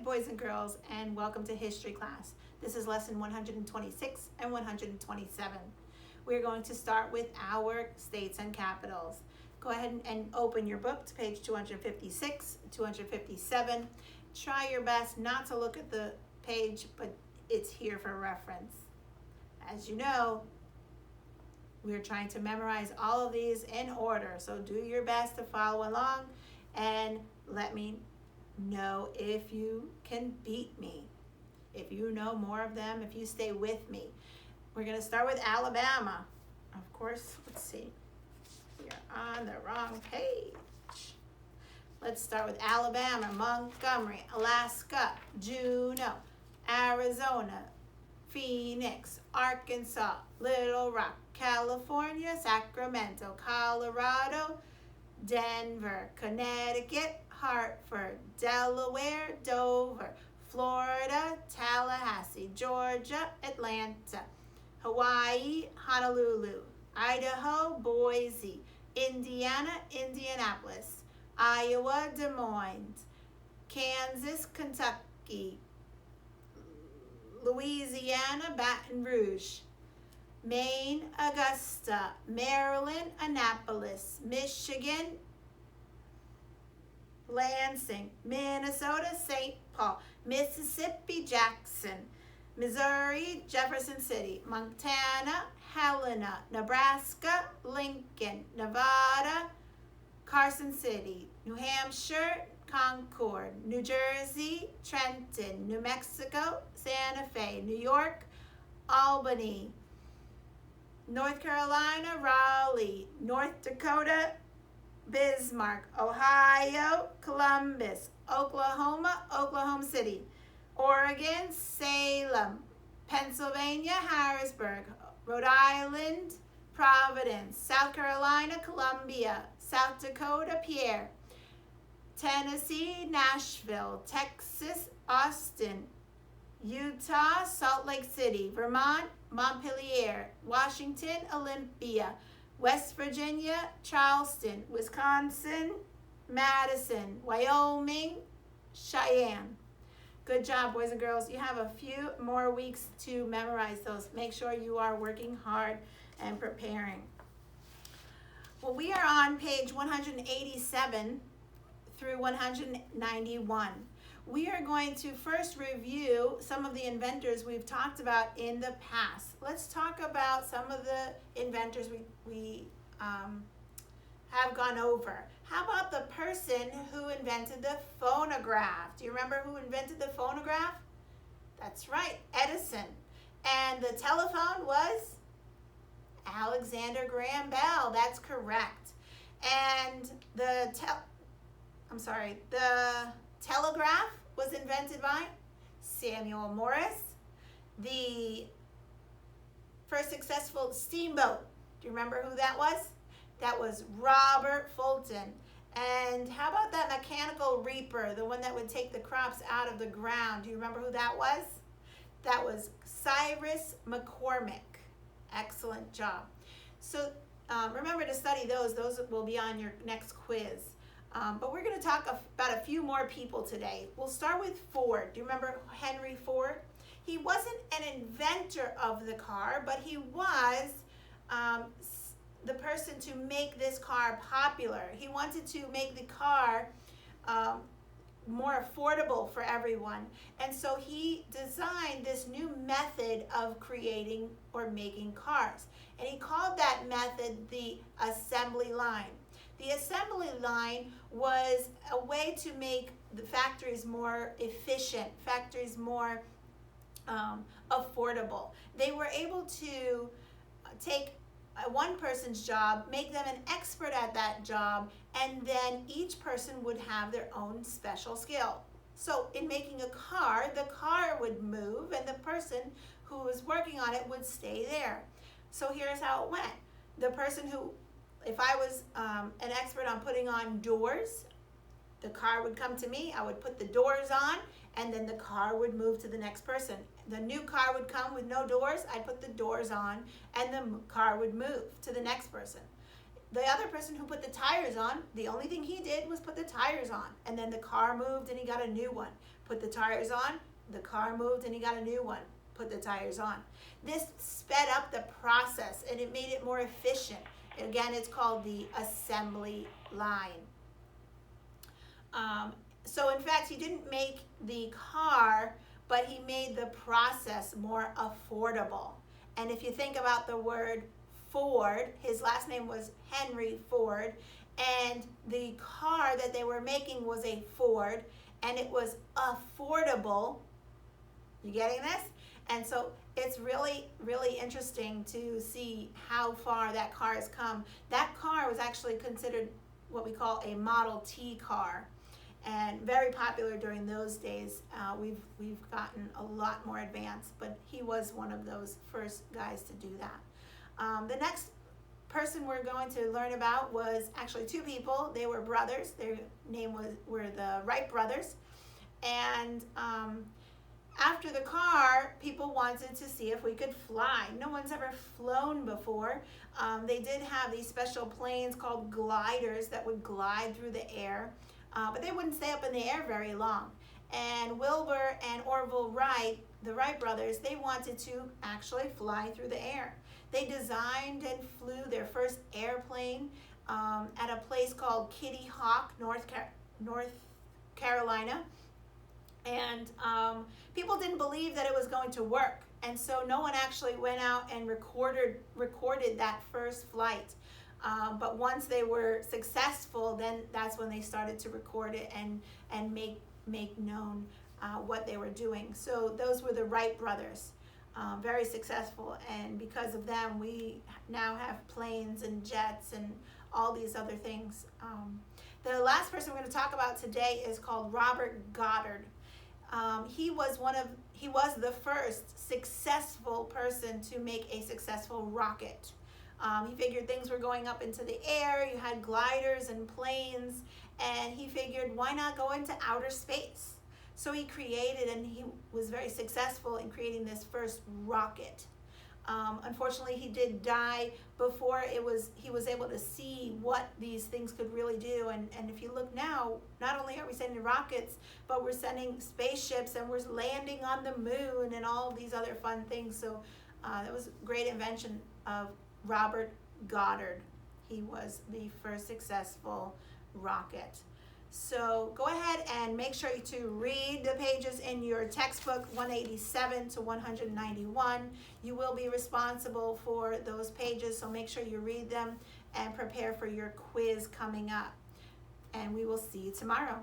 boys and girls, and welcome to history class. This is lesson 126 and 127. We're going to start with our states and capitals. Go ahead and open your book to page 256, 257. Try your best not to look at the page, but it's here for reference. As you know, we're trying to memorize all of these in order, so do your best to follow along and let me know if you can beat me. If you know more of them, if you stay with me. We're going to start with Alabama. Of course, let's see. We're on the wrong page. Let's start with Alabama, Montgomery, Alaska, Juneau, Arizona, Phoenix, Arkansas, Little Rock, California, Sacramento, Colorado, Denver, Connecticut, Hartford, Delaware, Dover, Florida, Tallahassee, Georgia, Atlanta, Hawaii, Honolulu, Idaho, Boise, Indiana, Indianapolis, Iowa, Des Moines, Kansas, Kentucky, Louisiana, Baton Rouge, Maine, Augusta, Maryland, Annapolis, Michigan, Lansing, Minnesota, St. Paul, Mississippi, Jackson, Missouri, Jefferson City, Montana, Helena, Nebraska, Lincoln, Nevada, Carson City, New Hampshire, Concord, New Jersey, Trenton, New Mexico, Santa Fe, New York, Albany, North Carolina, Raleigh, North Dakota, Bismarck, Ohio, Columbus, Oklahoma, Oklahoma City, Oregon, Salem, Pennsylvania, Harrisburg, Rhode Island, Providence, South Carolina, Columbia, South Dakota, Pierre, Tennessee, Nashville, Texas, Austin, Utah, Salt Lake City, Vermont, Montpelier, Washington, Olympia, West Virginia, Charleston, Wisconsin, Madison, Wyoming, Cheyenne. Good job, boys and girls. You have a few more weeks to memorize those. Make sure you are working hard and preparing. Well, we are on page 187 through 191. We are going to first review some of the inventors we've talked about in the past. Let's talk about some of the inventors we have gone over. How about the person who invented the phonograph? Do you remember who invented the phonograph? That's right, Edison. And the telephone was Alexander Graham Bell. That's correct. And the telegraph was invented by Samuel Morse. The first successful steamboat, do you remember who that was? That was Robert Fulton. And how about that mechanical reaper, the one that would take the crops out of the ground? Do you remember who that was? That was Cyrus McCormick. Excellent job. So remember to study those. Those will be on your next quiz. But we're going to talk about a few more people today. We'll start with Ford. Do you remember Henry Ford? He wasn't an inventor of the car, but he was the person to make this car popular. He wanted to make the car more affordable for everyone. And so he designed this new method of creating or making cars. And he called that method the assembly line. The assembly line was a way to make the factories more efficient, factories more affordable. They were able to take one person's job, make them an expert at that job, and then each person would have their own special skill. So in making a car, the car would move and the person who was working on it would stay there. So here's how it went. The person who, if I was an expert on putting on doors, the car would come to me, I would put the doors on, and then the car would move to the next person. The new car would come with no doors, I'd put the doors on, and the car would move to the next person. The other person who put the tires on, the only thing he did was put the tires on, and then the car moved and he got a new one. Put the tires on, the car moved and he got a new one. Put the tires on. This sped up the process and it made it more efficient. Again, it's called the assembly line. So in fact, he didn't make the car, but he made the process more affordable. And if you think about the word Ford, his last name was Henry Ford, and the car that they were making was a Ford, and it was affordable. You getting this? And so it's really, really interesting to see how far that car has come. That car was actually considered what we call a Model T car, and very popular during those days. We've gotten a lot more advanced, but he was one of those first guys to do that. The next person we're going to learn about was actually two people. They were brothers. Their name were the Wright brothers, and after the car, people wanted to see if we could fly. No one's ever flown before. They did have these special planes called gliders that would glide through the air, but they wouldn't stay up in the air very long. And Wilbur and Orville Wright, the Wright brothers, they wanted to actually fly through the air. They designed and flew their first airplane at a place called Kitty Hawk, North Carolina. And people didn't believe that it was going to work. And so no one actually went out and recorded that first flight. But once they were successful, then that's when they started to record it and make known what they were doing. So those were the Wright brothers, very successful. And because of them, we now have planes and jets and all these other things. The last person we're going to talk about today is called Robert Goddard. He was the first successful person to make a successful rocket. He figured things were going up into the air, you had gliders and planes, and he figured, why not go into outer space? So he created, and he was very successful in creating this first rocket. Unfortunately, he did die before he was able to see what these things could really do. And if you look now, not only are we sending rockets, but we're sending spaceships and we're landing on the moon and all these other fun things. So that was a great invention of Robert Goddard. He was the first successful rocket. So go ahead and make sure to read the pages in your textbook 187 to 191. You will be responsible for those pages, so make sure you read them and prepare for your quiz coming up. And we will see you tomorrow.